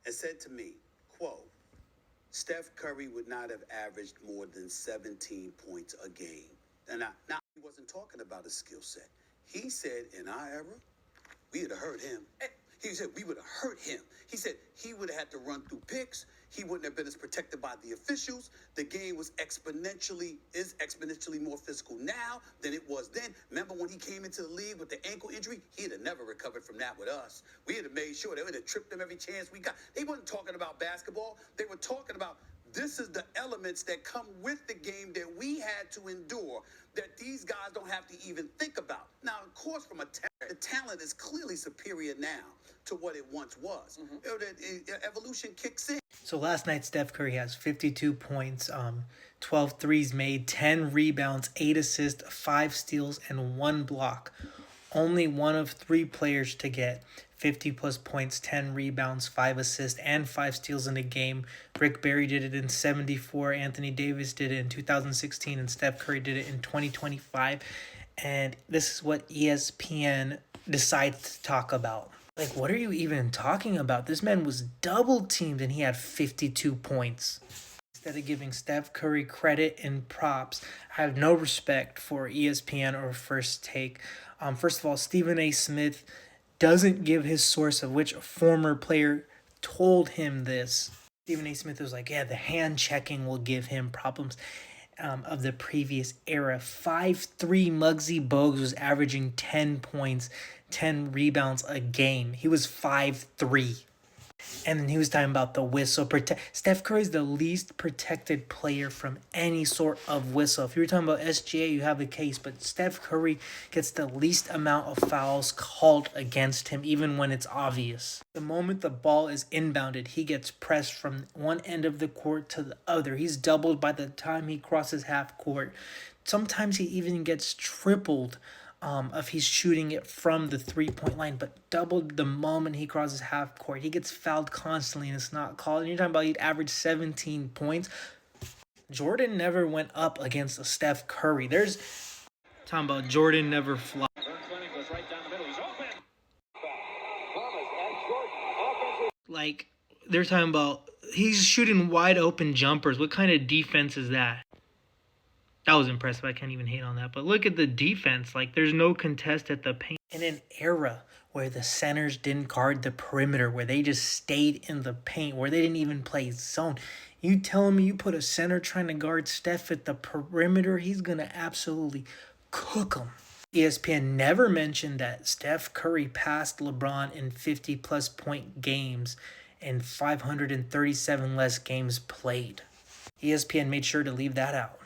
and said to me, quote, Steph Curry would not have averaged more than 17 points a game. And now he wasn't talking about his skill set. He said in our era, we would have hurt him. He said we would have hurt him. He said he would have had to run through picks. He wouldn't have been as protected by the officials. The game is exponentially more physical now than it was then. Remember when he came into the league with the ankle injury? He'd have never recovered from that with us. We would have made sure they would have tripped him every chance we got. They weren't talking about basketball. They were talking about this is the elements that come with the game that we had to endure that these guys don't have to even think about. Now, of course, the talent is clearly superior now to what it once was. Evolution kicks in. So last night, Steph Curry has 52 points, 12 threes made, 10 rebounds, 8 assists, 5 steals, and 1 block. Only one of 3 players to get 50-plus points, 10 rebounds, 5 assists, and 5 steals in a game. Rick Barry did it in 1974, Anthony Davis did it in 2016, and Steph Curry did it in 2025. And this is what ESPN decides to talk about. Like, what are you even talking about? This man was double-teamed and he had 52 points. Instead of giving Steph Curry credit and props, I have no respect for ESPN or First Take. First of all, Stephen A. Smith doesn't give his source of which former player told him this. Stephen A. Smith was like, yeah, the hand checking will give him problems. Of the previous era. 5'3" Muggsy Bogues was averaging 10 points, 10 rebounds a game. He was 5'3". And then he was talking about the whistle. Steph Curry's the least protected player from any sort of whistle. If you were talking about SGA, you have a case. But Steph Curry gets the least amount of fouls called against him, even when it's obvious. The moment the ball is inbounded, he gets pressed from one end of the court to the other. He's doubled by the time he crosses half court. Sometimes he even gets tripled if he's shooting it from the three-point line, but doubled the moment he crosses half court. He gets fouled constantly and it's not called. And you're talking about he'd average 17 points. Jordan never went up against a Steph Curry. There's talking about Jordan never flopped. Like, they're talking about he's shooting wide open jumpers. What kind of defense is that? That was impressive. I can't even hate on that. But look at the defense. Like, there's no contest at the paint. In an era where the centers didn't guard the perimeter, where they just stayed in the paint, where they didn't even play zone, you telling me you put a center trying to guard Steph at the perimeter, he's going to absolutely cook him. ESPN never mentioned that Steph Curry passed LeBron in 50-plus point games and 537 less games played. ESPN made sure to leave that out.